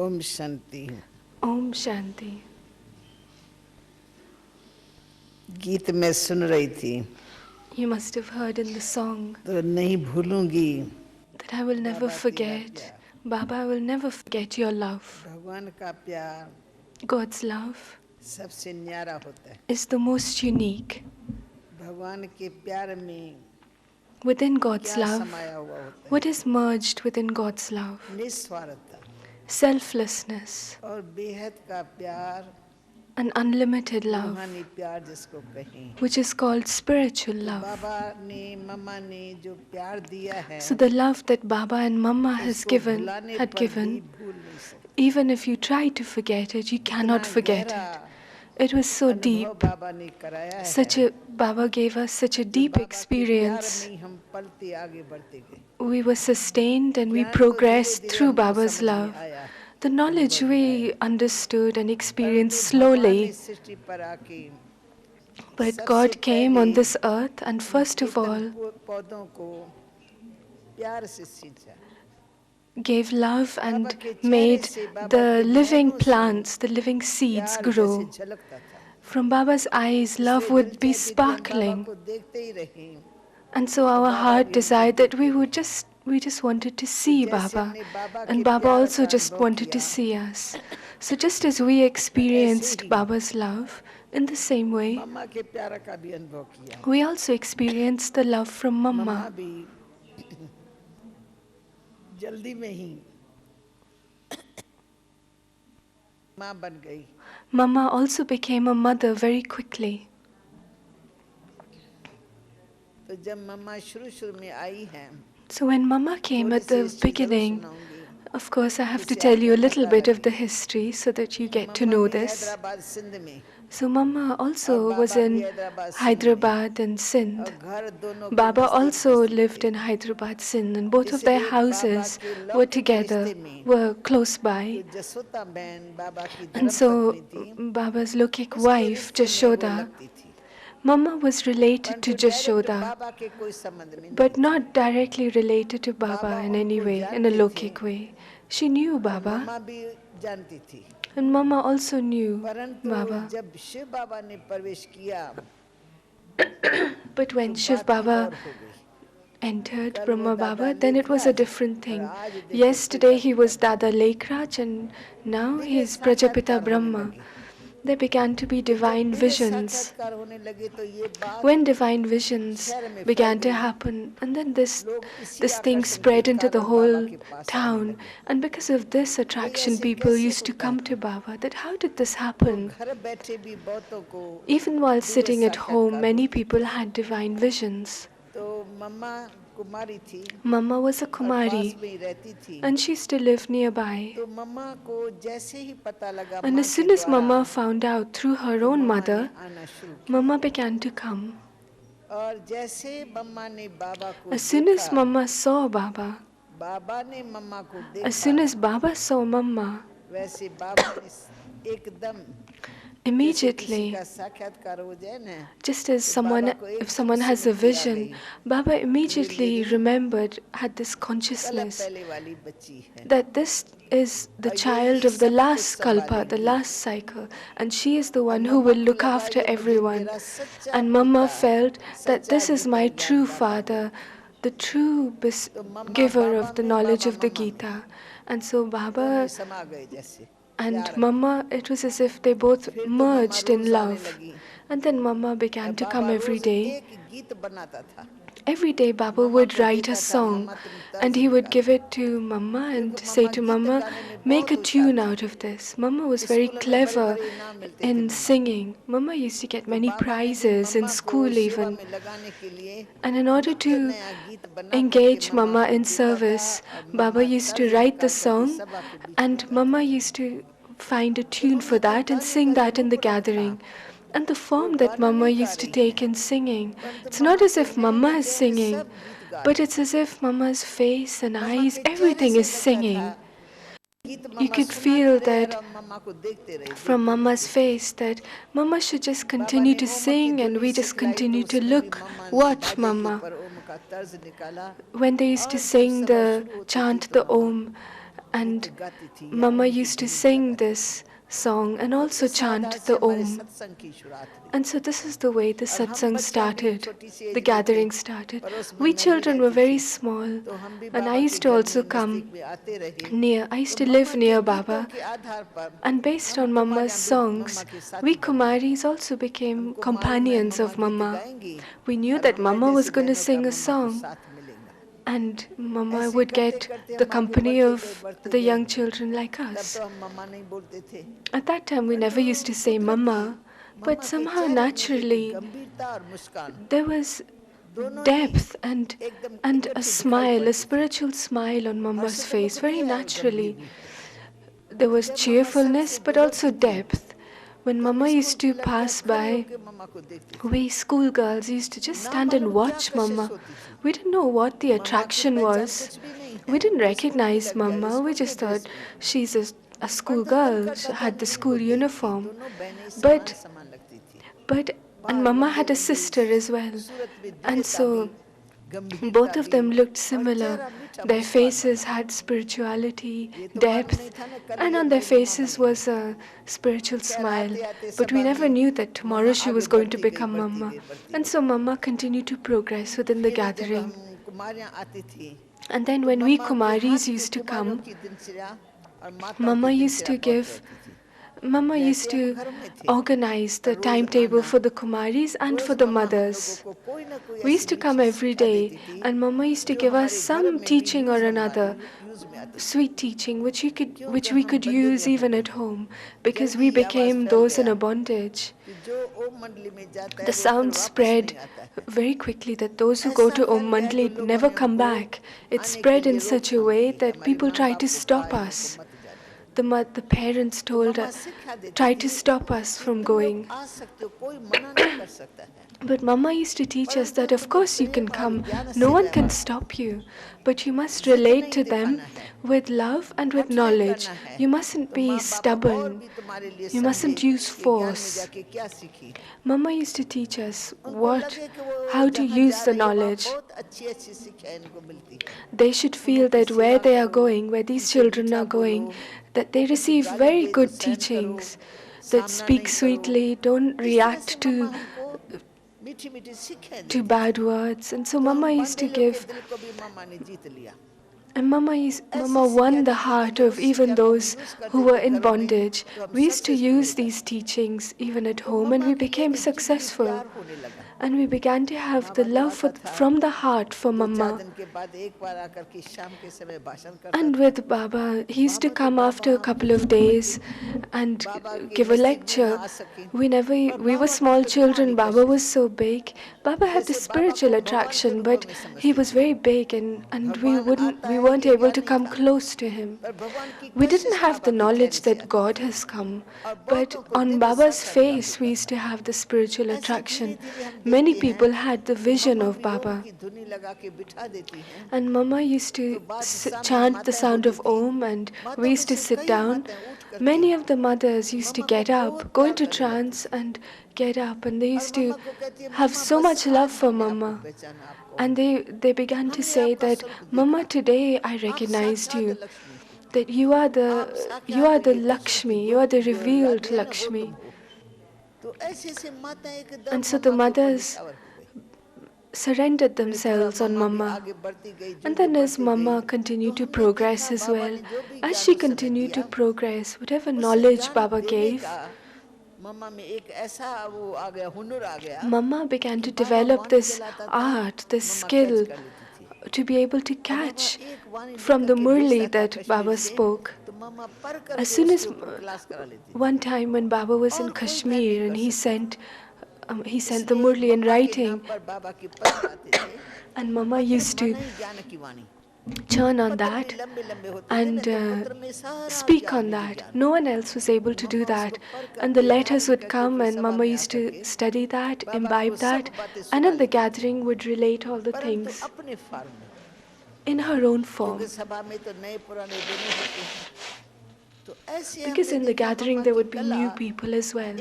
Om Shanti. Om Shanti. गीत में सुन रही थी You must have heard in the song तो नहीं भूलूंगी that I will never forget. Baba, I will never forget your love. भगवान का प्यार God's love सबसे न्यारा होता है। is the most unique. भगवान के प्यार में Within God's क्या love, समाया हुआ होता है? what is merged within God's love? निस्वार्थता Selflessness, और बेहद का प्यार, an unlimited love, रूहानी प्यार जिसको कहें। which is called spiritual love. बाबा ने मम्मा ने जो प्यार दिया है, So the love that Baba and Mama had उसको given, भुलाने पर भी भूल नहीं सकते। even if you try to forget it, you cannot forget it. It was so deep. बाबा ने कराया है। Baba gave us such a deep experience. हम पलते आगे बढ़ते गए। We were sustained and we progressed through Baba's love. The knowledge we understood and experienced slowly. But God came on this earth and first of all gave love and made the living plants, the living seeds grow. From Baba's eyes, love would be sparkling. And so our heart desired that we just wanted to see Baba. And Baba also just wanted to see us. So just as we experienced Baba's love, in the same way, we also experienced the love from Mama. Mama also became a mother very quickly. So when Mama came at the beginning, of course I have to tell you a little bit of the history so that you get to know this. So Mama also was in Hyderabad and Sindh. Baba also lived in Hyderabad, Sindh, and both of their houses were together, were close by. And so Baba's Lokik wife, Jashoda, Mama was related to Jashoda, but not directly related to Baba in any way, in a Lokik way. She knew Baba, and Mama also knew Baba. But when Shiv Baba entered Brahma Baba, then it was a different thing. Yesterday he was Dada Lekraj and now he is Prajapita Brahma. There began to be divine visions. When divine visions began to happen, and then this thing spread into the whole town, and because of this attraction, people used to come to Baba. That how did this happen? Even while sitting at home, many people had divine visions. Mama was a Kumari and she used to live nearby. And as soon as Mama found out through her own mother, Mama began to come. As soon as Mama saw Baba, as soon as Baba saw Mama, immediately, just as if someone has a vision, Baba immediately had this consciousness that this is the child of the last kalpa, the last cycle, and she is the one who will look after everyone. And Mama felt that this is my true father, the true giver of the knowledge of the Gita. And so Baba and Mama, it was as if they both merged in love. And then Mama began to come every day. Every day Baba would write a song and he would give it to Mama and say to Mama, make a tune out of this. Mama was very clever in singing. Mama used to get many prizes in school even. And in order to engage Mama in service, Baba used to write the song and Mama used to find a tune for that and sing that in the gathering. And the form that Mama used to take in singing, it's not as if Mama is singing, but it's as if Mama's face and eyes, everything is singing. You could feel that from Mama's face that Mama should just continue to sing and we just continue to watch Mama. When they used to chant the Om, And Mama used to sing this song and also chant the Om. And so this is the way the satsang started, the gathering started. We children were very small, and I used to also come near. I used to live near Baba, and based on Mama's songs, we Kumaris also became companions of Mama. We knew that Mama was going to sing a song, and Mama would get the company of the young children like us. At that time, we never used to say Mama, but somehow naturally there was depth and a smile, a spiritual smile on Mama's face, very naturally. There was cheerfulness, but also depth. When Mama used to pass by, we schoolgirls used to just stand and watch Mama. We didn't know what the attraction was. We didn't recognize Mama. We just thought she's a schoolgirl. She had the school uniform. And Mama had a sister as well. And so both of them looked similar. Their faces had spirituality, depth, and on their faces was a spiritual smile. But we never knew that tomorrow she was going to become Mama. And so Mama continued to progress within the gathering. And then when we Kumaris used to come, Mama used to organize the timetable for the Kumaris and for the mothers. We used to come every day, and Mama used to give us some teaching or another, sweet teaching, which we could use even at home, because we became those in a bondage. The sound spread very quickly that those who go to Om Mandali never come back. It spread in such a way that people tried to stop us. The parents tried to stop us from going. But Mama used to teach us that of course you can come, no one can stop you, but you must relate to them with love and with knowledge. You mustn't be stubborn. You mustn't use force. Mama used to teach us how to use the knowledge. They should feel that where they are going, where these children are going, that they receive very good teachings, that speak sweetly, don't react to bad words. And so Mama used to give, and Mama won the heart of even those who were in bondage. We used to use these teachings even at home, and we became successful. And we began to have the love from the heart for Mama. And with Baba, he used to come after a couple of days and give a lecture. We were small children. Baba was so big. Baba had the spiritual attraction, but he was very big, and we weren't able to come close to him. We didn't have the knowledge that God has come, but on Baba's face we used to have the spiritual attraction. Many people had the vision of Baba. And Mama used to chant the sound of Om, and we used to sit down. Many of the mothers used to get up, go into trance and get up, and they used to have so much love for Mama. And they began to say that, Mama, today I recognized you, that you are the Lakshmi, you are the revealed Lakshmi. And so the mothers surrendered themselves on Mama. And then as Mama continued to progress as well, as she continued to progress, whatever knowledge Baba gave, Mama began to develop this art, this skill, to be able to catch from the Murli that Baba spoke. As soon as one time when Baba was in Kashmir and he sent the Murli in writing, and Mama used to churn on that and speak on that. No one else was able to do that. And the letters would come, and Mama used to study that, imbibe that, and in the gathering would relate all the things in her own form. Because in the gathering there would be new people as well.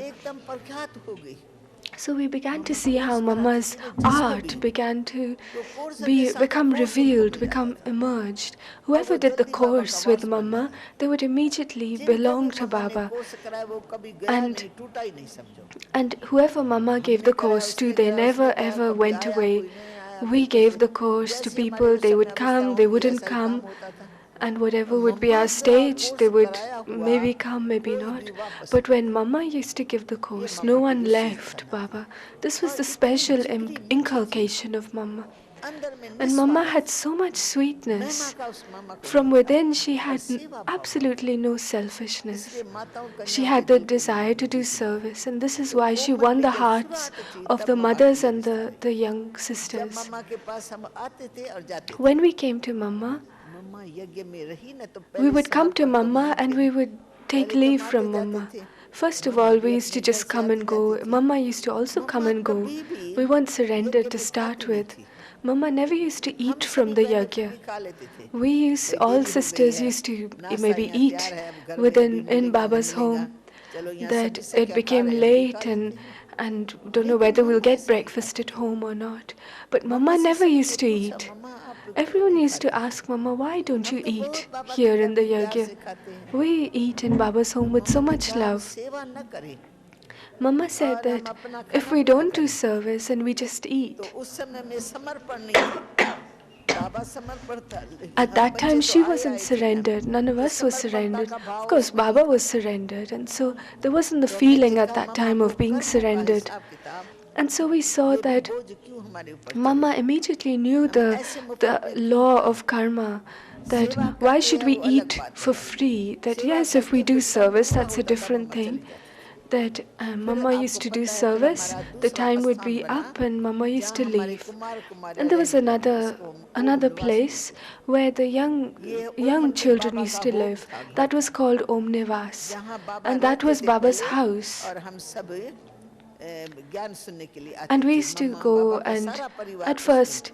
So we began to see how Mama's art began to become revealed, become emerged. Whoever did the course with Mama, they would immediately belong to Baba. And whoever Mama gave the course to, they never ever went away. We gave the course to people, they would come, they wouldn't come. And whatever would be our stage, they would maybe come, maybe not. But when Mama used to give the course, no one left, Baba. This was the special inculcation of Mama. And Mama had so much sweetness. From within, she had absolutely no selfishness. She had the desire to do service, and this is why she won the hearts of the mothers and the young sisters. When we came to Mama, we would come to Mama and we would take leave from Mama. First of all, we used to just come and go. Mama used to also come and go. We weren't surrendered to start with. Mama never used to eat from the yagya. All sisters used to maybe eat in Baba's home. That it became late and don't know whether we'll get breakfast at home or not. But Mama never used to eat. Everyone used to ask Mama, why don't you eat here in the yagya? We eat in Baba's home with so much love. Mama said that if we don't do service and we just eat, at that time she wasn't surrendered, none of us was surrendered. Of course, Baba was surrendered, and so there wasn't the feeling at that time of being surrendered. And so we saw that Mama immediately knew the law of karma, that why should we eat for free? That yes, if we do service, that's a different thing. That Mama used to do service, the time would be up and Mama used to leave. And there was another place where the young children used to live. That was called Om Nivas, and that was Baba's house. And we used to go, and at first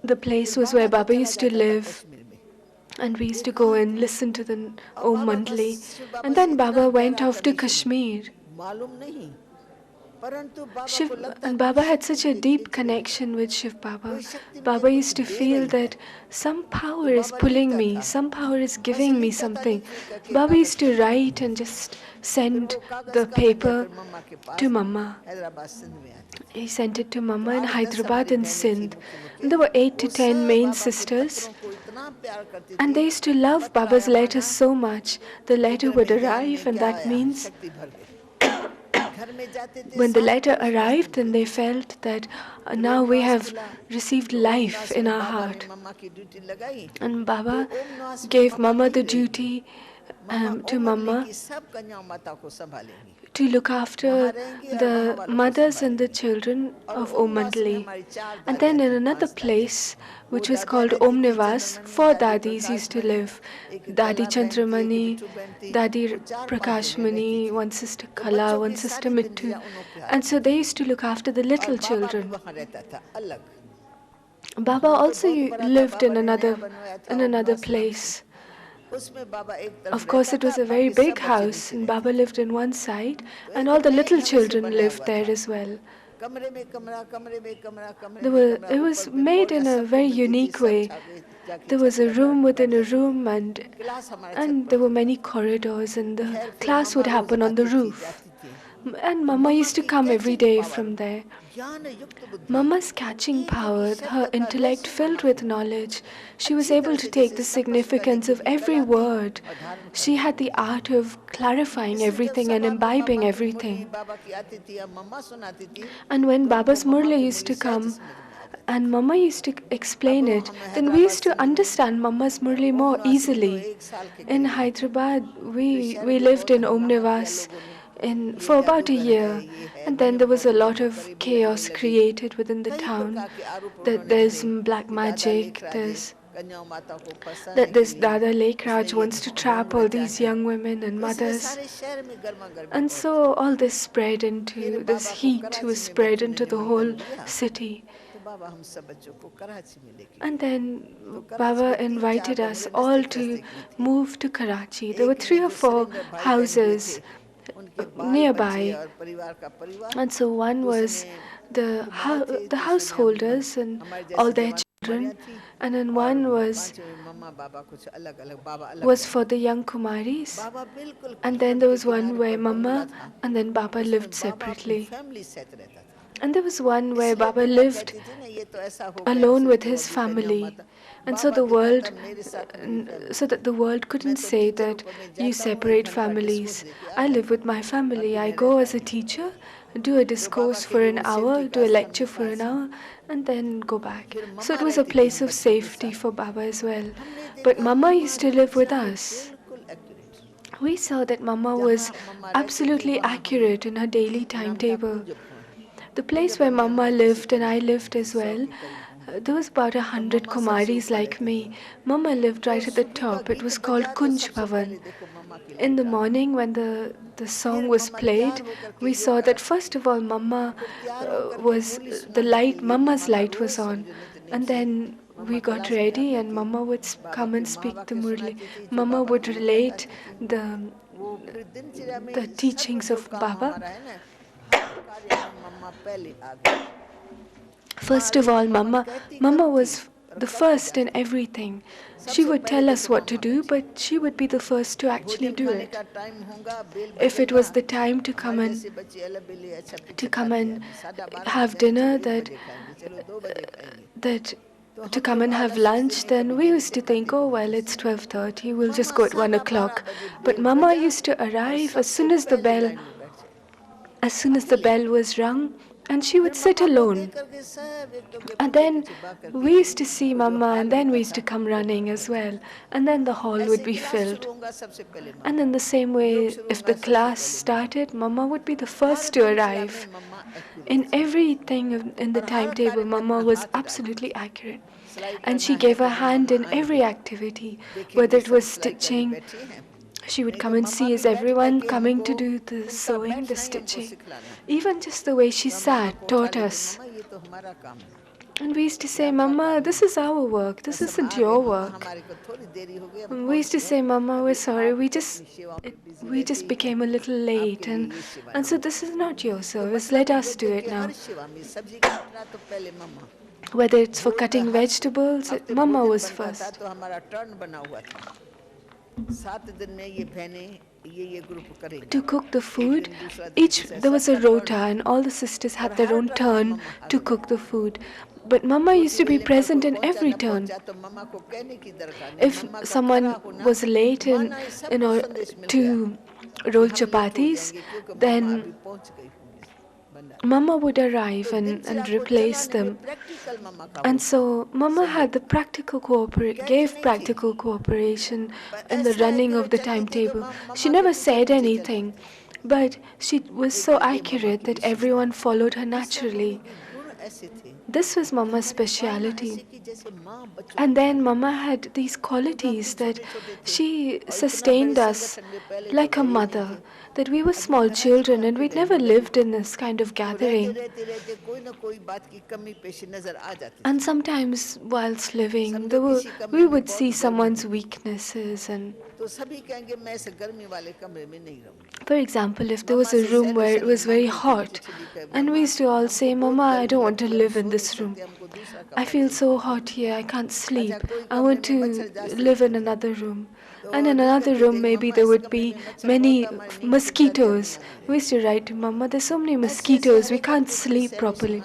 the place was where Baba used to live, and we used to go and listen to the Om Mandali. And then Baba went off to Kashmir. And Baba had such a deep connection with Shiv Baba. Baba used to feel that some power is pulling me, some power is giving me something. Baba used to write and just send the paper to Mama. He sent it to Mama in Hyderabad and Sindh. And there were 8 to 10 main sisters. And they used to love Baba's letters so much. The letter would arrive, and that means when the letter arrived, then they felt that now we have received life in our heart. And Baba gave Mama the duty to Mama to look after the mothers and the children of Om Mandali. And then in another place, which was called Om Nivas, 4 dadis used to live. Dadi Chandramani, Dadi Prakashmani, one sister Kala, one sister Mittu. And so they used to look after the little children. Baba also lived in another place. Of course, it was a very big house, and Baba lived in one side, and all the little children lived there as well. It was made in a very unique way. There was a room within a room, and there were many corridors, and the class would happen on the roof. And Mama used to come every day from there. Mama's catching power, her intellect filled with knowledge, she was able to take the significance of every word. She had the art of clarifying everything and imbibing everything. And when Baba's Murli used to come, and Mama used to explain it, then we used to understand Mama's Murli more easily. In Hyderabad, we lived in Om Nivas for about a year, and then there was a lot of chaos created within the town. That there's black magic, there's this Dada Lake Raj wants to trap all these young women and mothers. And so all this heat was spread into the whole city. And then Baba invited us all to move to Karachi. There were 3 or 4 houses nearby. And so one was the householders and all their children, and then one was for the young Kumaris, and then there was one where Mama and then Baba lived separately. And there was one where Baba lived alone with his family. And so so that the world couldn't say that you separate families. I live with my family. I go as a teacher, do a discourse for an hour, do a lecture for an hour, and then go back. So it was a place of safety for Baba as well. But Mama used to live with us. We saw that Mama was absolutely accurate in her daily timetable. The place where Mama lived and I lived as well, there was about 100 Kumaris like me. Mama lived right at the top. It was called Kunj Bhavan. In the morning when the song was played, we saw that first of all Mama's light was on. And then we got ready and Mama would come and speak the Murli. Mama would relate the teachings of Baba. First of all, Mama was the first in everything. She would tell us what to do, but she would be the first to actually do it. If it was the time to come and have dinner, to come and have lunch, then we used to think, oh well, it's 12:30, we'll just go at 1 o'clock. But Mama used to arrive as soon as the bell was rung, and she would sit alone. And then we used to see Mama, and then we used to come running as well. And then the hall would be filled. And in the same way, if the class started, Mama would be the first to arrive. In everything in the timetable, Mama was absolutely accurate. And she gave her hand in every activity, whether it was stitching. She would come and see, is everyone coming to do the sewing, the stitching? Even just the way she sat taught us. And we used to say, Mama, this is our work, this isn't your work. And we used to say, Mama, we're sorry, we just became a little late, and so this is not your service, let us do it now. Whether it's for cutting vegetables, Mama was first. To cook the food, there was a rota and all the sisters had their own turn to cook the food. But Mama used to be present in every turn. If someone was late to roll chapatis, then Mama would arrive and replace them. And so Mama had gave practical cooperation in the running of the timetable. She never said anything, but she was so accurate that everyone followed her naturally. This was Mama's speciality. And then Mama had these qualities that she sustained us like a mother, that we were small children and we'd never lived in this kind of gathering. And sometimes whilst living, we would see someone's weaknesses. And for example, if there was a room where it was very hot, and we used to all say, Mama, I don't want to live in this room. I feel so hot here, I can't sleep. I want to live in another room. And in another room, maybe there would be many mosquitoes. We used to write to Mama, there's so many mosquitoes, we can't sleep properly.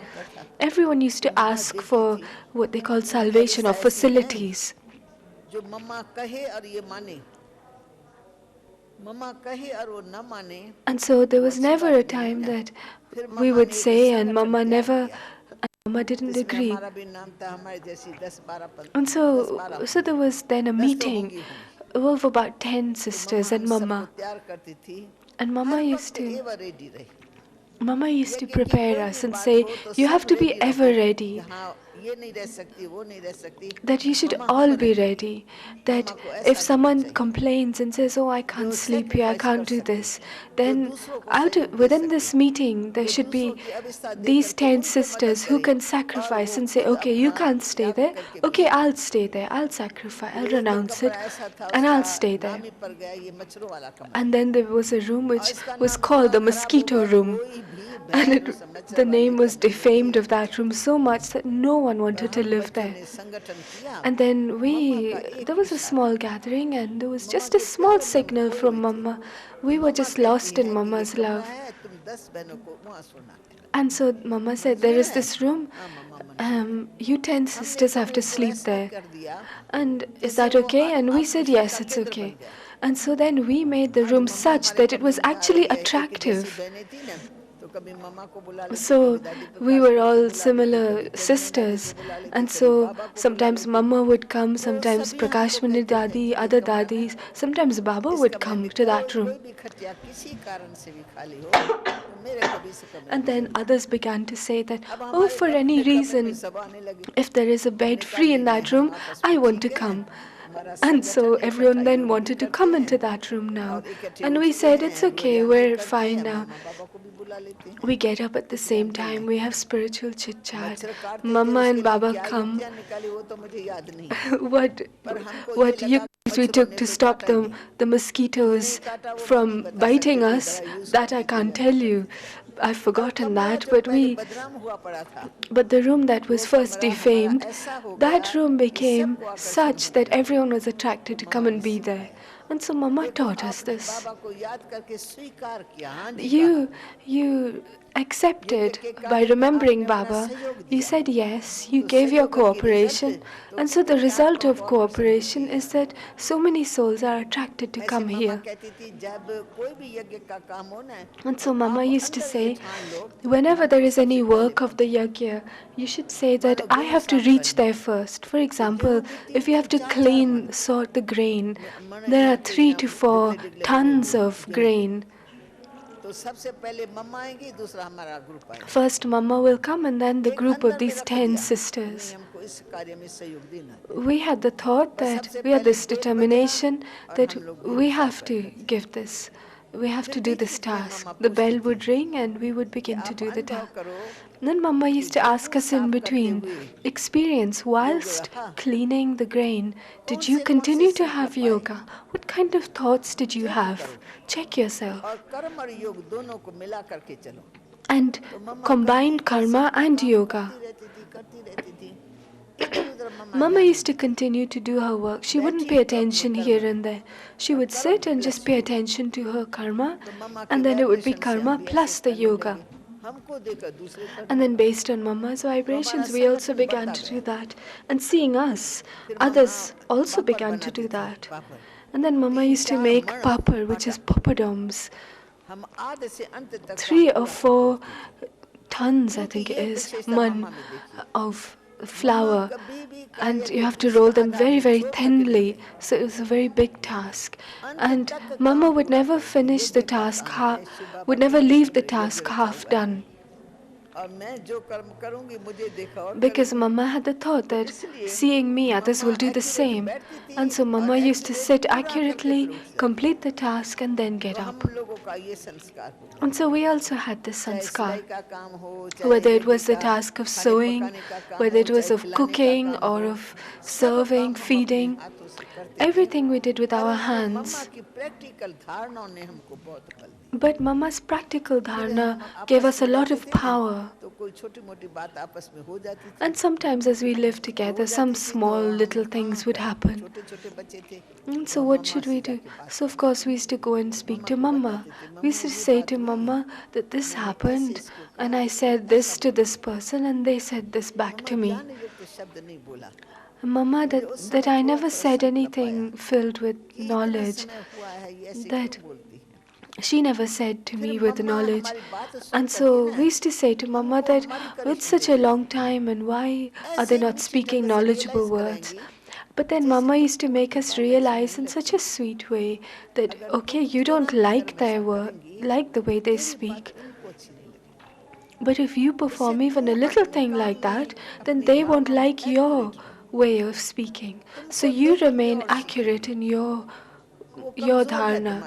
Everyone used to ask for what they call salvation or facilities. And so there was never a time that we would say and Mama didn't agree. And so there was then a meeting of about 10 sisters and Mama. And Mama used to prepare us and say, you have to be ever ready. that you should all be ready. That if someone complains and says, "Oh, I can't sleep here, I can't do this," then within this meeting there should be these 10 sisters who can sacrifice and say, "Okay, you can't stay there. Okay, I'll stay there. I'll sacrifice. I'll renounce it, and I'll stay there." And then there was a room which was called the mosquito room. And the name was defamed of that room so much that no one wanted to live there. And then there was a small gathering, and there was just a small signal from Mama. We were just lost in Mama's love. And so Mama said, "There is this room. You 10 sisters have to sleep there. And is that okay?" And we said, "Yes, it's okay." And so then we made the room such that it was actually attractive. So we were all similar sisters, and so sometimes Mama would come, sometimes Prakashmani Dadi, other Dadis, sometimes Baba would come to that room. And then others began to say that, "Oh, for any reason, if there is a bed free in that room, I want to come." And so everyone then wanted to come into that room now. And we said, "It's okay, we're fine now. We get up at the same time, we have spiritual chit-chat. Mama and Baba come." what yuktis we took to stop the mosquitoes from biting us, that I can't tell you. I've forgotten that, but the room that was first defamed, that room became such that everyone was attracted to come and be there. And so Mama taught us this. You accepted by remembering Baba. You said yes, you gave your cooperation. And so the result of cooperation is that so many souls are attracted to come here. And so Mama used to say, whenever there is any work of the yajna, you should say that I have to reach there first. For example, if you have to sort the grain, there are 3 to 4 tons of grain. First Mama will come, and then the group of these 10 sisters. We had the thought that we had this determination that we have to give this. We have to do this task. The bell would ring and we would begin to do the task. Then Mama used to ask us in between, experience whilst cleaning the grain, did you continue to have yoga? What kind of thoughts did you have? Check yourself. And combine karma and yoga. Mama used to continue to do her work. She wouldn't pay attention here and there. She would sit and just pay attention to her karma, and then it would be karma plus the yoga. And then based on Mama's vibrations, we also began to do that. And seeing us, others also began to do that. And then Mama used to make papad, which is papadoms. 3 or 4 tons, I think it is, of flour, and you have to roll them very, very thinly. So it was a very big task. And Mama would never finish the task, would never leave the task half done. Because Mama had the thought that seeing me, others will do the same. And so Mama used to sit accurately, complete the task, and then get up. And so we also had this sanskar. Whether it was the task of sewing, whether it was of cooking or of serving, feeding, everything we did with our hands. But Mama's practical dharana gave us a lot of power. And sometimes as we lived together, some small little things would happen. And so what should we do? So of course we used to go and speak to Mama. We used to say to Mama that this happened, and I said this to this person, and they said this back to me. Mama, that I never said anything filled with knowledge, that she never said to me with knowledge. And so we used to say to Mama that it's such a long time, and why are they not speaking knowledgeable words? But then Mama used to make us realize in such a sweet way that, okay, you don't like their word, like the way they speak, But if you perform even a little thing like that, then they won't like your way of speaking. So you remain accurate in your dharana.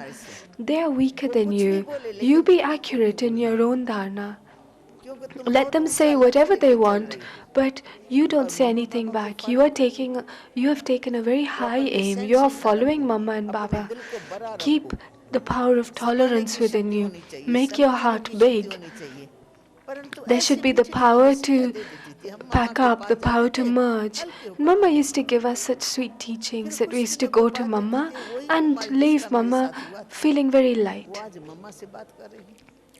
They are weaker than you. You be accurate in your own dharana. Let them say whatever they want, but you don't say anything back. You have taken a very high aim. You are following Mama and Baba. Keep the power of tolerance within you. Make your heart big. There should be the power to pack up, the power to merge. Mama used to give us such sweet teachings that we used to go to Mama and leave Mama feeling very light.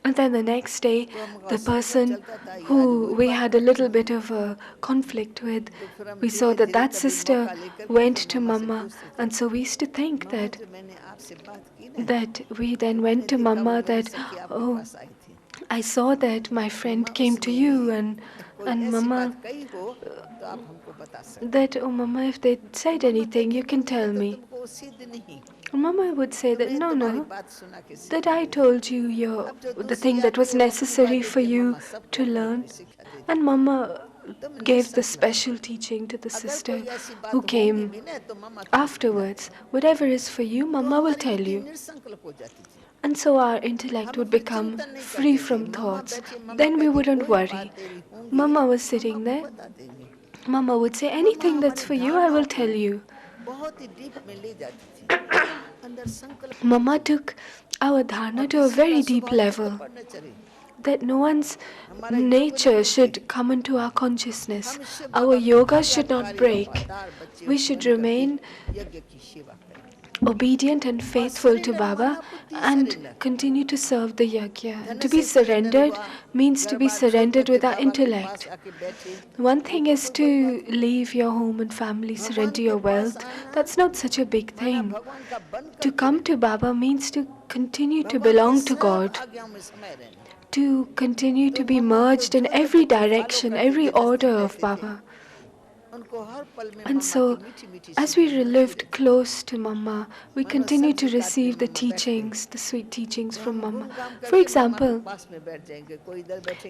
And then the next day, the person who we had a little bit of a conflict with, we saw that that sister went to Mama, and so we used to think that we then went to Mama that, oh, I saw that my friend came to you, and Mama, that, oh Mama, if they said anything, you can tell me. Mama would say that, no, that I told you the thing that was necessary for you to learn. And Mama gave the special teaching to the sister who came afterwards. Whatever is for you, Mama will tell you. And so our intellect would become free from thoughts. Then we wouldn't worry. Mama was sitting there. Mama would say, anything that's for you, I will tell you. Mama took our dharana to a very deep level, that no one's nature should come into our consciousness. Our yoga should not break. We should remain obedient and faithful to Baba and continue to serve the yajna. To be surrendered means to be surrendered with our intellect. One thing is to leave your home and family, surrender your wealth. That's not such a big thing. To come to Baba means to continue to belong to God, to continue to be merged in every direction, every order of Baba. And so, as we lived close to Mama, we continue to receive the teachings, the sweet teachings from Mama. For example,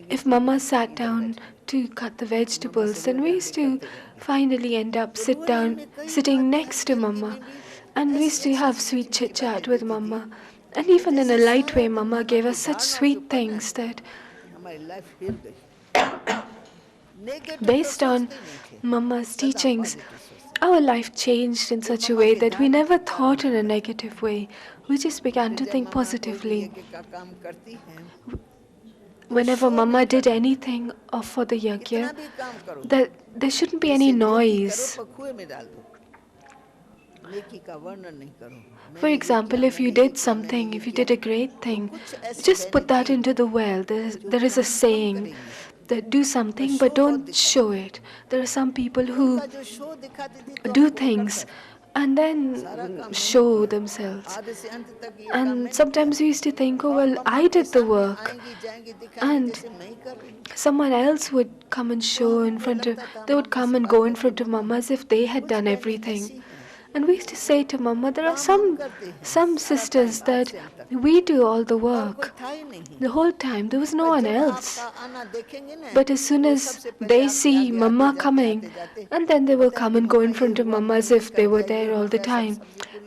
if Mama sat down to cut the vegetables, then we used to finally end up sitting next to Mama. And we used to have sweet chit-chat with Mama. And even in a light way, Mama gave us such sweet things that based on Mama's teachings, our life changed in such a way that we never thought in a negative way. We just began to think positively. Whenever Mama did anything for the yajna, that there shouldn't be any noise. For example, if you did something, if you did a great thing, just put that into the well. There is a saying that do something but don't show it. There are some people who do things and then show themselves. And sometimes we used to think, oh well, I did the work. And someone else would come and show they would come and go in front of Mama as if they had done everything. And we used to say to Mama, there are some sisters that we do all the work. The whole time, there was no one else. But as soon as they see Mama coming, and then they will come and go in front of Mama as if they were there all the time.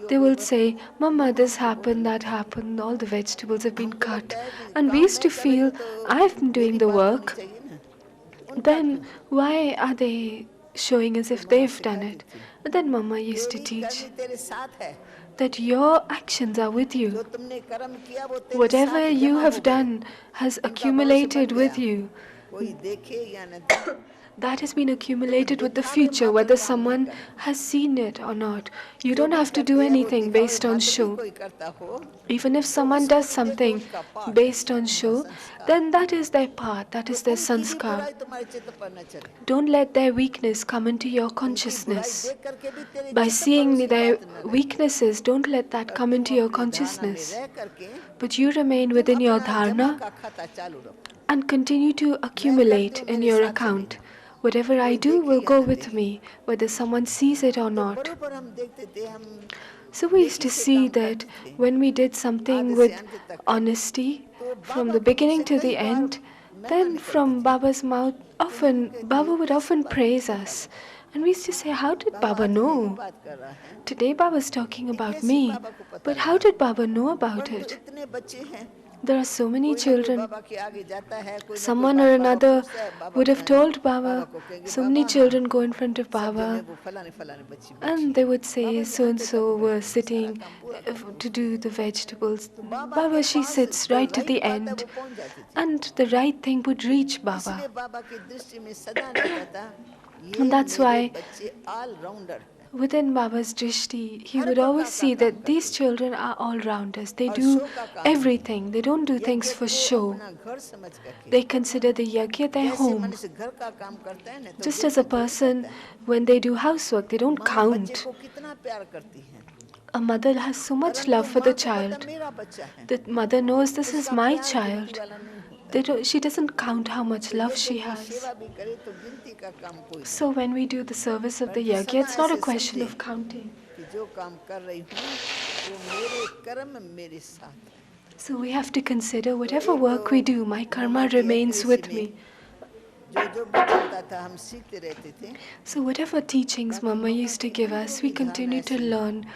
They will say, Mama, this happened, that happened, all the vegetables have been cut. And we used to feel, I've been doing the work. Then why are they showing as if they've done it? But then Mama used to teach that your actions are with you. Whatever you have done has accumulated with you. That has been accumulated with the future, whether someone has seen it or not. You don't have to do anything based on show. Even if someone does something based on show, then that is their path, that is their sanskar. Don't let their weakness come into your consciousness. By seeing their weaknesses, don't let that come into your consciousness. But you remain within your dharana and continue to accumulate in your account. Whatever I do will go with me, whether someone sees it or not. So we used to see that when we did something with honesty, from the beginning to the end, Then from Baba's mouth, Baba would often praise us. And we used to say, how did Baba know? Today Baba's talking about me, but how did Baba know about it? There are so many children. Someone or another would have told Baba, so many children go in front of Baba, and they would say, so and so were sitting to do the vegetables. Baba, she sits right to the end, and the right thing would reach Baba. And that's why within Baba's drishti, he would always see that these children are all-rounders. They do everything. They don't do things for show. They consider the yajna their home. Just as a person, when they do housework, they don't count. A mother has so much love for the child. The mother knows this is my child. She doesn't count how much love she has. So when we do the service of the yajna, it's not a question of counting. So we have to consider whatever work we do, my karma remains with me. So whatever teachings Mama used to give us, we continue to learn.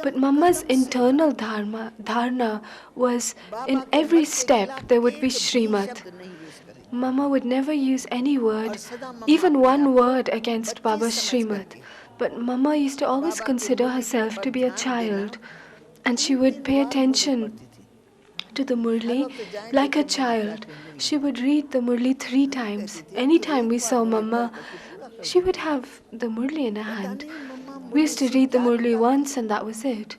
But Mama's internal dharna was in every step there would be Srimad. Mama would never use any word, even one word against Baba's Srimad. But Mama used to always consider herself to be a child, and she would pay attention to the Murli like a child. She would read the Murli 3 times. Anytime we saw Mama, she would have the Murli in her hand. We used to read the Murli once and that was it.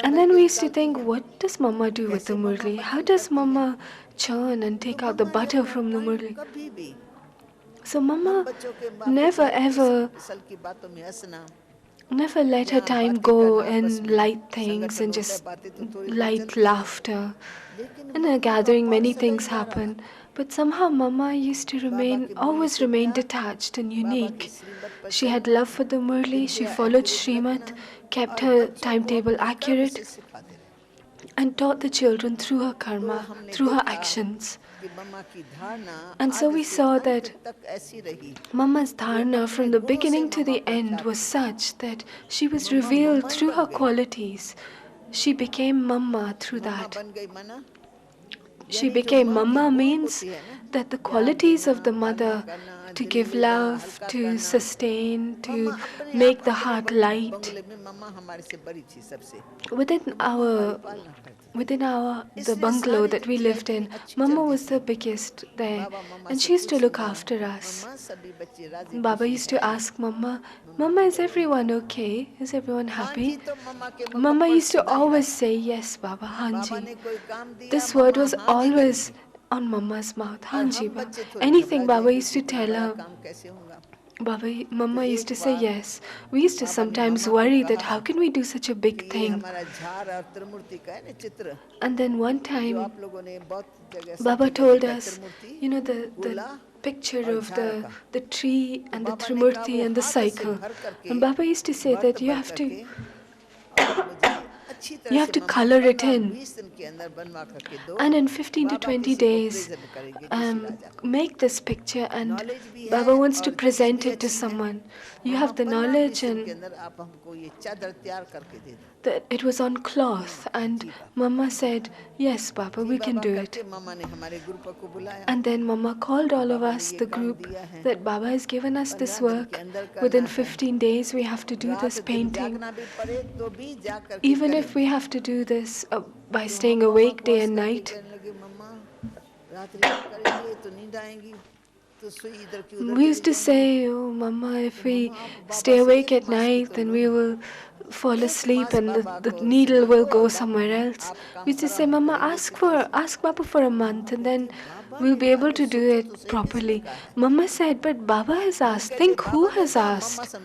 And then we used to think, what does Mama do with the Murli? How does Mama churn and take out the butter from the Murli? So Mama never let her time go in light things and just light laughter. In a gathering, many things happen. But somehow Mama used to always remain detached and unique. She had love for the Murli, she followed Srimad, kept her timetable accurate, and taught the children through her karma, through her actions. And so we saw that Mama's dharna from the beginning to the end was such that she was revealed through her qualities. She became Mama through that. She became Mama means that the qualities of the mother to give love, to sustain, to make the heart light. Within the bungalow that we lived in, Mama was the biggest there, and she used to look after us. Baba used to ask Mama, Mama, is everyone okay? Is everyone happy? Mama used to always say, yes, Baba, Hanji. This word was always on Mama's mouth, Hanji. Anything Baba used to tell her, Mama used to say yes. We used to sometimes worry that how can we do such a big thing? And then one time, Baba told us, the picture of the tree and the Trimurti and the cycle. And Baba used to say that you have to color it in. And in 15 to 20 days, make this picture, and Baba wants to present it to someone. You have the knowledge, and that it was on cloth, and Mama said, yes, Baba, we can do it. And then Mama called all of us, the group, that Baba has given us this work. Within 15 days, we have to do this painting. Even if we have to do this by staying awake day and night. We used to say, oh, Mama, if we stay awake at night, then we will fall asleep and the needle will go somewhere else. We used to say, Mama, ask Baba for a month and then we'll be able to do it properly. Mama said, but Baba has asked. Think who has asked?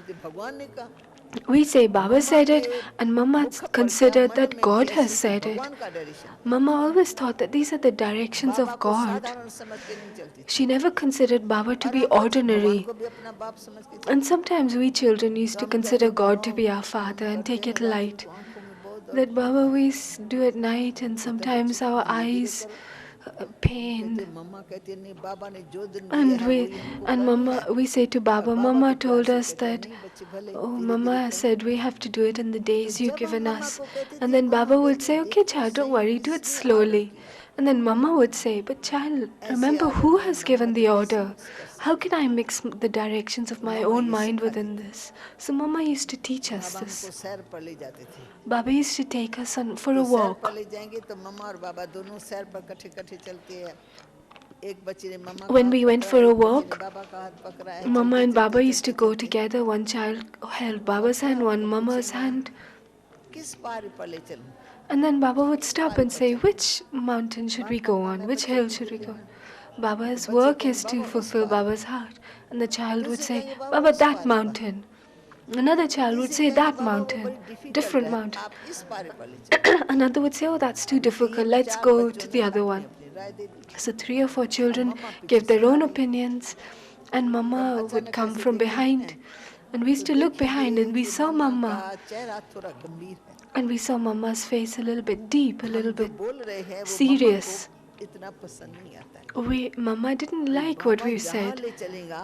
We say Baba said it, and Mama considered that God has said it. Mama always thought that these are the directions of God. She never considered Baba to be ordinary. And sometimes we children used to consider God to be our father and take it light. That Baba we do at night, and sometimes our eyes pain. मम्मा कहती है नहीं बाबा ने जो दिन दिया And है we वही हमको and करनी है. Mama, we say to और Baba, बाबा Mama भी प्यार told से us कहते हैं that, नहीं बच्चे भले oh, धीरे धीरे Mama करें. said we have to do it in the तो days you've जब हम given मम्मा us. को कहते And थे then मम्मा Baba would कहती say, okay, देखो child, don't सही worry, do it किसने ऑर्डर slowly. किया. And then Mama would say, but child, ऐसे remember ऑर्डर who में has मम्मा given तो the कैसे order? मिक्स कर How सकती can I mix the directions है. of तो my मम्मा own ये mind सिखाती within थी. this? So Mama used to teach us बाबा हमको this. सैर पर ले जाते थे. Baba used to take us for तो a सैर पर walk. ले जाएंगे तो मम्मा और बाबा दोनों सैर पर कट्ठे कट्ठे चलते हैं. एक बच्चे ने मम्मा का When हाथ we went पकड़ा for है, a एक बच्चे ने walk, बाबा का हाथ पकड़ा है. Mama चलते and चलते Baba used चलते to go चलते together. One child held बाबा Baba's खड़ा hand, one होकर Mama's पूछेगा hand. किस पार पर ले चलूं. And then Baba would किस stop पार and पर say, चलूं. which mountain should we बात go करना on? है Which बच्चे hill की should we बुद्धि go? में. तो Baba's बच्चे work कहेंगे is to बाबा उस fulfill par. Baba's heart. And the child would दूसरे say, कहेंगे बाबा Baba, उस that पार पर. mountain. Another child would तीसरे say, कहेंगे that बाबा वो mountain. बड़ी डिफिकल्ट Different है mountain. आप इस पार पर ले चलो. Another would say, oh, that's too difficult. तीन Let's चार go बच्चों to ने the other अपनी one. अपनी राय दे दी. So 3 or 4 और children मम्मा पीछे gave their सुना own रही. opinions, and तब Mama would अचानक come ऐसे from देखेंगे behind. And we तो used to look behind देखेंगे and we कि saw मम्मा का Mama. चेहरा थोड़ा गंभीर है. And we saw Mama's face a little bit deep, a हम little जो bit बोल रहे हैं वो मम्मा को serious. इतना पसंद नहीं आता है. Mama didn't कि like what बाबा we जहाँ said. ले चलेगा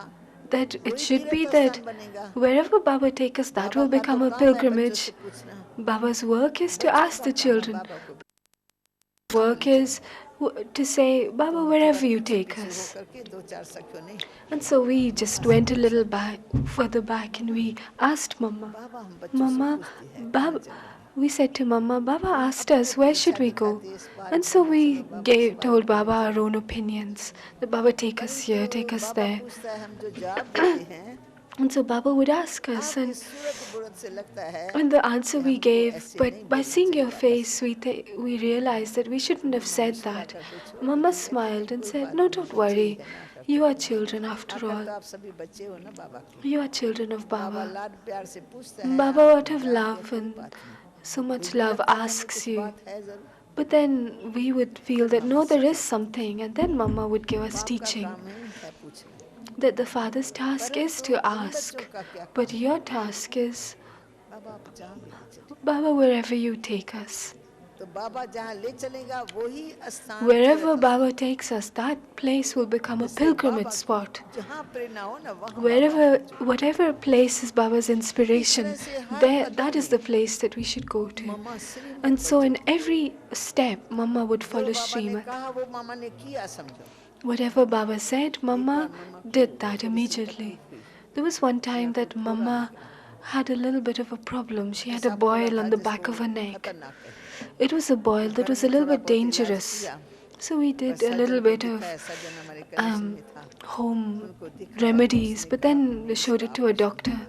That it वही should be तीर्थ that स्थान बनेगा. wherever Baba takes us, that Baba will का तो become a काम है बच्चों pilgrimage. से पूछना. Baba's work is to बच्चों ask का the काम है children. बाबा को जहाँ Work ले is चलेगा. to say, तो Baba, हम थोड़ा wherever you पीछे take पीछे हो us. करके दो चार सखियों ने And so we just से went a little पूछा. further back and we asked Mama, बाबा हम बच्चों से Mama, पूछते हैं कहाँ Baba, चलना है. we said to Mama, Baba तो हम asked अपनी us, अपनी where should इच्छा we go? दिखाते इस पार And पर so ले we चलो बाबा इस पार told पर ले Baba our चलो. own opinions. That Baba take us परंतु here, take us Baba there. पूछता है हम जो जवाब देते हैं And so Baba would ask us, आपकी सूरत बुरत से लगता है and the कि answer we हमको gave, ऐसे नहीं but by बोलना seeing your चाहिए आपस face, में. we realized that we shouldn't have mamma said मुस्कुरा that. करके छोड़ Mama देती है smiled and कोई said, बात no, नहीं don't बच्चे ही worry. है ना आकर You तो. are children after आकर all. तो आप सभी बच्चे हो ना बाबा के. You are children of Baba Baba. लाड प्यार से पूछता है Baba, आप out of जान के love कोई and बात नहीं. so much मुझे love लगता है हमें asks कुछ you. बात है जरूर. But then we would feel फिर that mamma no, there is सिखाती. something, and then Mama would give us बाप का teaching. काम ही है पूछना. That the father's task is परंतु to इन ask, बच्चों का क्या but काम your है. task is, बाबा आप जहाँ भी ले चले. Baba, wherever you take us. तो बाबा जहाँ ले चलेगा वही स्थान Wherever तीर्थ Baba स्थान. takes us, that place will become a इसलिए pilgrimage बाबा की spot. जहाँ प्रेरणा हो ना वहाँ बाबा Wherever, हमें जो whatever place is Baba's इस inspiration, तरह से हर that कदम is the में place that we should go to. Mamma Shrimad And पर so in चलती. every step, Mama would जो follow बाबा ने Srimad. कहा वो मामा ने किया समझो. Whatever Baba said, एक बार Mama मम्मा को did that थोड़ी सी immediately. तकलीफ हुई There was one या time कोई that फोड़ा Mama निकला. had a little bit of a problem. She had a ऐसा फोड़ा boil था on the जिसको back of her neck. खतरनाक है. It was a boil तो that घर was a में little थोड़ा bit बहुत इलाज dangerous. किया. So we पर did a सज्जन little को bit of दिखाया. सज्जन हमारे कनेक्शन में था. home उनको दिखाया तो remedies, उसने but कहा then they "नहीं, showed इसका it to a operation doctor.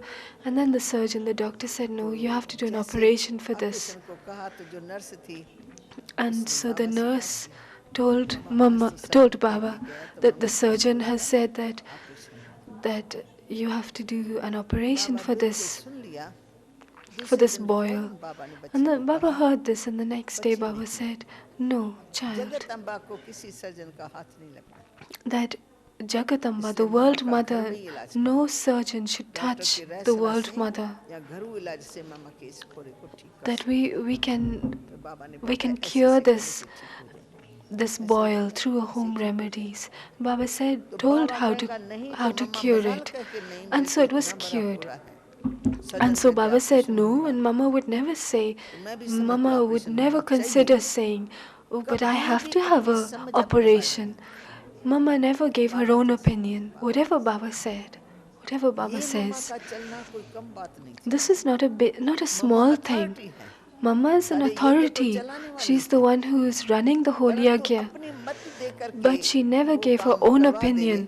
And then the surgeon, the doctor said, no, you have to do an जैसे operation for this. ऑपरेशन को कहा तो जो नर्स थी And उसने so the बाबा से बात nurse की. told बाबा ऐसी told सर्जन कह Baba के गया तो that the मम्मी को surgeon उसको has लगा said that operation. you have to do an operation Baba for देख के this सुन लिया. for दूसरे this दिन boil. फौरन बाबा ने And बच्चे then को Baba कहा heard this, and the next day बच्चे Baba नहीं. said, no, child, जगत अम्बा को किसी सर्जन का हाथ नहीं लगना. that Jagatamba, इसलिए the मम्मा world का घर mother, में ही इलाज no surgeon should doctor touch की राय the सलाह world से mother. या घरेलू इलाज से मम्मा के इस फोड़े को ठीक कर That सकते. we can तो बाबा ने we can बताया, ऐसे cure ऐसे करने this से ठीक हो जाएगा. this ऐसे boil नहीं, through a ऐसे home ठीक हो remedies. Baba said, तो told बाबा how कहेगा नहीं to तो मम्मा cure मजाल it. कह के नहीं And मेरे so को it was इतना बड़ा cured. फोड़ा है. And सर्जन so कहते Baba said ऑपरेशन no, होगा. and Mama would never say, तो मैं भी समझ Mama गया would ऑपरेशन never होना consider चाहिए. saying, oh, but I कभी have भी to have अपनी a समझ अपने बारे operation. में. Mama never gave her बाबा own जैसे opinion. बाबा Whatever जैसे. Baba said, whatever Baba ये मम्मा says, का चलना कोई कम बात नहीं थी. this is not not a mama small thing. Authority है. Mama is an सारे यज्ञ को authority. चलाने वाली She's the है. one who is running the whole परंतु yagya. अपनी मत दे करके But she never वो gave her काम own करवा दे. opinion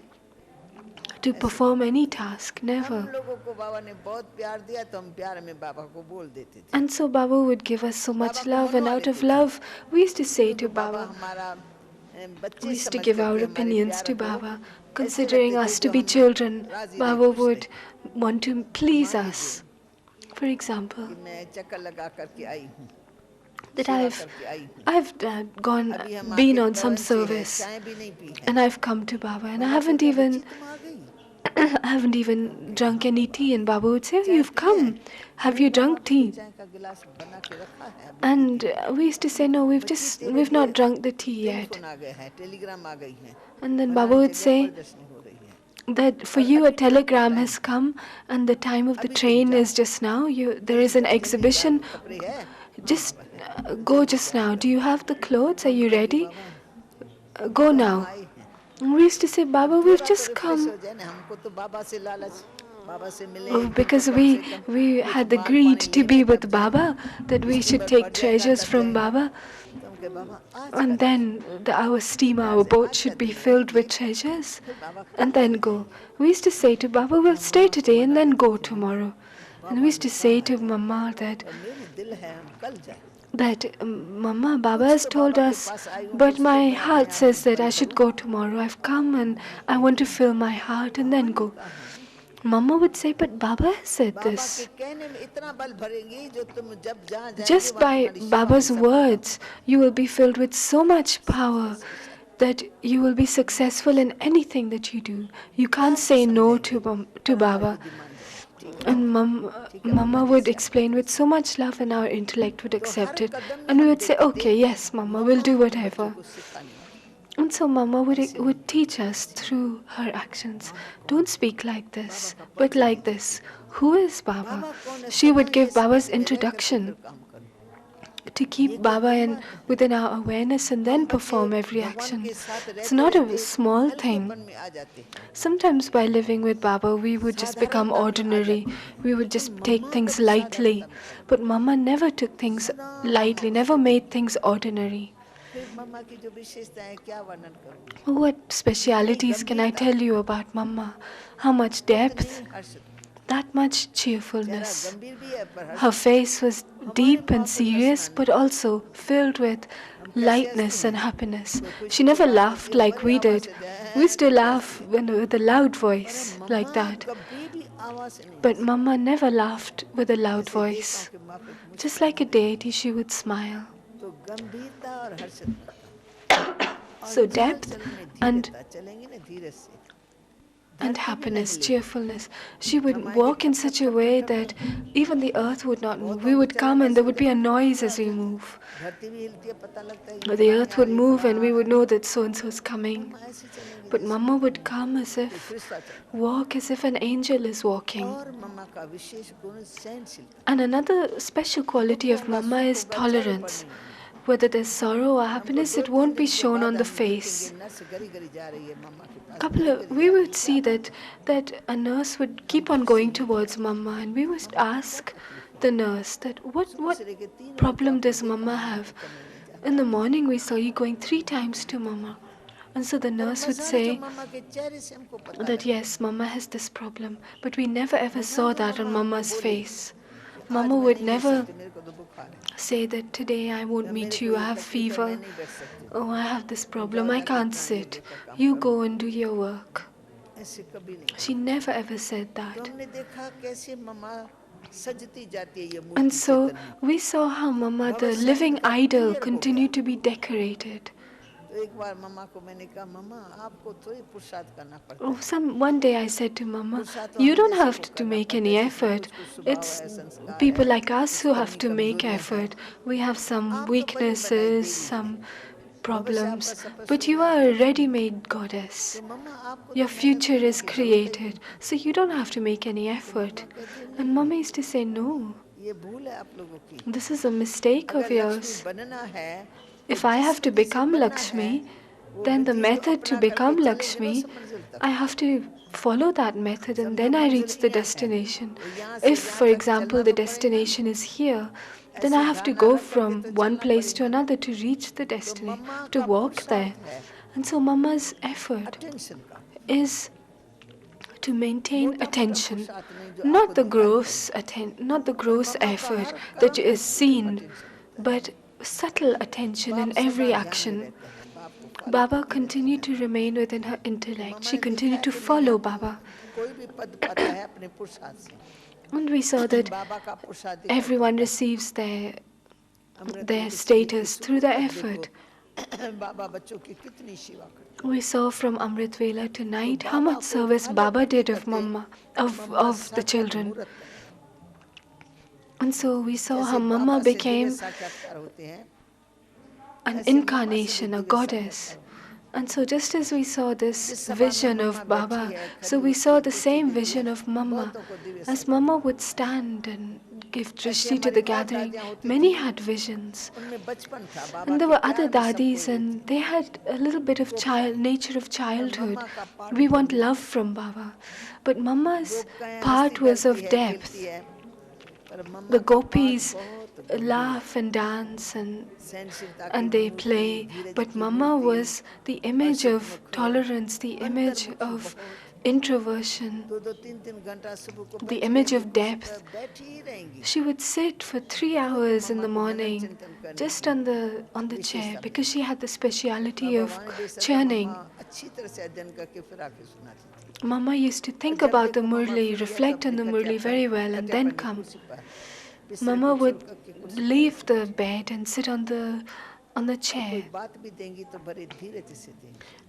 to ऐसे perform any task. हम Never. लोगों को बाबा ने बहुत प्यार दिया तो हम प्यार में बाबा को बोल देते थे. And so Baba would give us so much बाबा को love, and मनवा out लेते of थे. love, we used to say क्योंकि to बाबा Baba, हमारा बच्चे we used to समझ give our करके हमारे opinions प्यार to को Baba. ऐसे Considering रखते थे us to जो be हम children, राजी रहे, Baba खुश would रहे. want to please मान us. लीजिए For example, कि मैं चक्कर लगा करके आई हूँ, that सेवा I've करके आई हूँ. I've gone अभी हम been आके on some पहुँचे हैं, service, चाय भी नहीं पी है. and I've come to Baba, and I Baba haven't कहता है, even बच्ची तुम आ गई. I haven't even drunk any tea. And Baba would say, oh, you've come. Have you drunk tea? And we used to say, no, we've not drunk the tea yet. And then Baba would say that for you a telegram has come and the time of the train is just now. There is an exhibition. Just go just now. Do you have the clothes? Are you ready? Go now. And we used to say, Baba, we've just come. Because we had the greed to be with Baba, that we should take treasures from Baba. And then our steamer, our boat should be filled with treasures. And then go. We used to say to Baba, we'll stay today and then go tomorrow. And we used to say to Mama that Mama, Baba has told us, but my heart says that I should go tomorrow. I've come and I want to fill my heart and then go. Mama would say, but Baba has said this. Just by Baba's words, you will be filled with so much power that you will be successful in anything that you do. You can't say no to Baba. And Mama would explain with so much love, and our intellect would accept it. And we would say, okay, yes, Mama, we'll do whatever. And so Mama would teach us through her actions. Don't speak like this, but like this. Who is Baba? She would give Baba's introduction to keep Baba within our awareness and then perform every action. It's not a small thing. Sometimes by living with Baba, we would just become ordinary. We would just take things lightly. But Mama never took things lightly, never made things ordinary. What specialities can I tell you about Mama? How much depth? That much cheerfulness. Her face was deep and serious, but also filled with lightness and happiness. She never laughed like we did. We used to laugh with a loud voice like that. But Mama never laughed with a loud voice. Just like a deity, she would smile. So depth and happiness, cheerfulness. She would walk in such a way that even the earth would not move. We would come and there would be a noise as we move. The earth would move and we would know that so-and-so is coming. But Mama would walk as if an angel is walking. And another special quality of Mama is tolerance. Whether there's sorrow or happiness, it won't be shown on the face. We would see that a nurse would keep on going towards Mama, and we would ask the nurse that what problem does Mama have? In the morning we saw you going 3 times to Mama. And so the nurse would say that yes, Mama has this problem, but we never ever saw that on Mama's face. Mama would never say that today I won't meet you, I have fever, oh I have this problem, I can't sit, you go and do your work. She never ever said that. And so we saw how Mama, the living idol, continued to be decorated. One day I said to Mama, you don't have to make any effort. It's people like us who have to make effort. We have some weaknesses, some problems, but you are a ready-made goddess. Your future is created, so you don't have to make any effort. And Mama used to say, no, this is a mistake of yours. If I have to become Lakshmi, then the method to become Lakshmi, I have to follow that method and then I reach the destination. If, for example, the destination is here, then I have to go from one place to another to reach the destination, to walk there. And so Mama's effort is to maintain attention, not the gross effort that is seen, but subtle attention in every action. Baba continued to remain within her intellect. She continued to follow Baba. And we saw that everyone receives their status through their effort. We saw from Amrit Vela tonight how much service Baba did of Mama, of the children. And so we saw how Mama became an incarnation, a goddess. And so just as we saw this vision of Baba, so we saw the same vision of Mama. As Mama would stand and give drishti to the gathering, many had visions. And there were other dadis and they had a little bit of nature of childhood. We want love from Baba. But Mama's part was of depth. The gopis laugh and dance and they play, but Mama was the image of tolerance, the image of introversion, the image of depth. She would sit for 3 hours in the morning just on the chair because she had the speciality of churning. Mama used to think about the Murli, reflect on the Murli very well and then come. Mama would leave the bed and sit on the chair.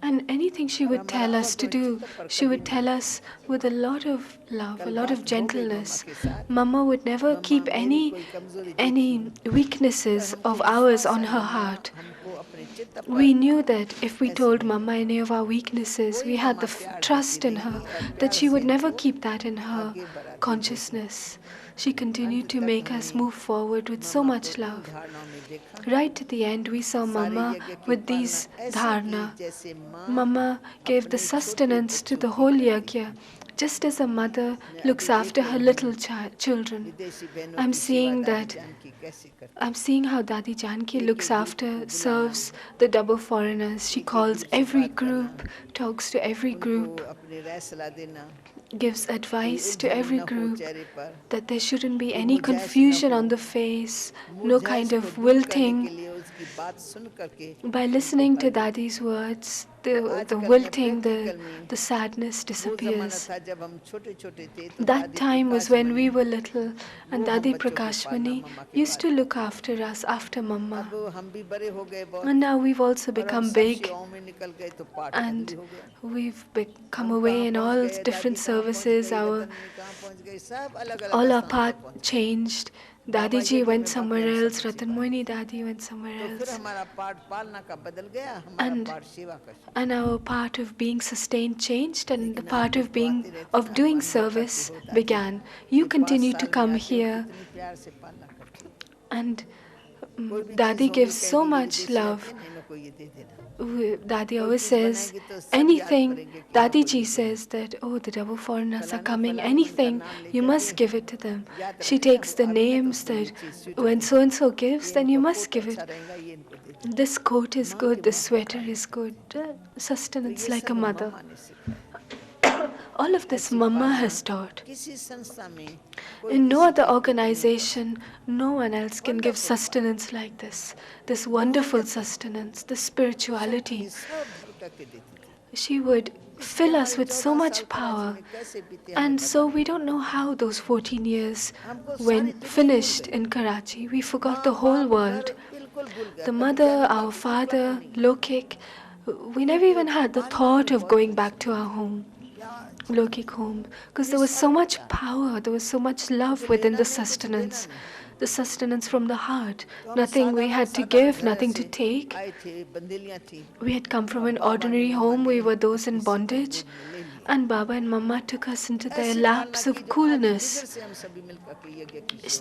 And anything she would tell us to do, she would tell us with a lot of love, a lot of gentleness. Mama would never keep any weaknesses of ours on her heart. We knew that if we told Mama any of our weaknesses, we had the trust in her that she would never keep that in her consciousness. She continued to make us move forward with so much love. Right at the end, we saw Mama with these dharna. Mama gave the sustenance to the whole yajna, just as a mother looks after her little children. I'm seeing how Dadi Janki looks after, serves the double foreigners. She calls every group, talks to every group, gives advice to every group that there shouldn't be any confusion on the face, no kind of wilting. By listening to Dadi's words, the wilting, the sadness disappears. That time was when we were little and Dadi Prakashmani used to look after us, after Mama. And now we've also become big and we've come away in all different services. All our path changed. Dadiji went somewhere else, Ratan Mohini Dadi went somewhere else. And our part of being sustained changed and the part of doing service began. You continue to come here and Dadi gives so much love. Dadi always says, anything, Dadiji says that, oh, the double foreigners are coming, anything, you must give it to them. She takes the names that when so-and-so gives, then you must give it. This coat is good, this sweater is good, sustenance like a mother. All of this Mama has taught. In no other organization, no one else can give sustenance like this wonderful sustenance, this spirituality. She would fill us with so much power. And so we don't know how those 14 years went finished in Karachi. We forgot the whole world. The mother, our father, Lokik, we never even had the thought of going back to our home. Lokik home, because there was so much power, there was so much love within the sustenance from the heart. Nothing we had to give, nothing to take. We had come from an ordinary home, we were those in bondage, and Baba and Mama took us into their laps of coolness.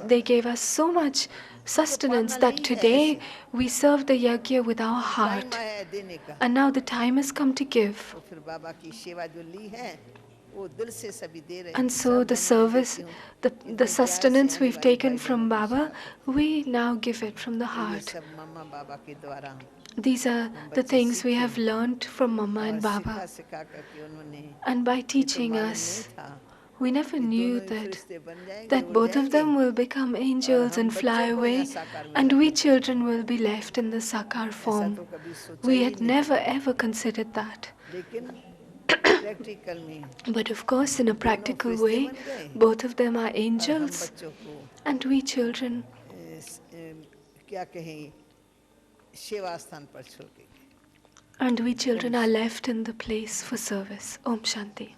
They gave us so much sustenance that today we serve the yajna with our heart. And now the time has come to give. And so the service, the sustenance we've taken from Baba, we now give it from the heart. These are the things we have learned from Mama and Baba. And by teaching us, we never knew that both of them will become angels and fly away, and we children will be left in the Sakar form. We had never ever considered that. But of course, in a practical way, both of them are angels and we children. सेवा स्थान पर छोड़ के गए. And we children are left in the place for service. Om Shanti.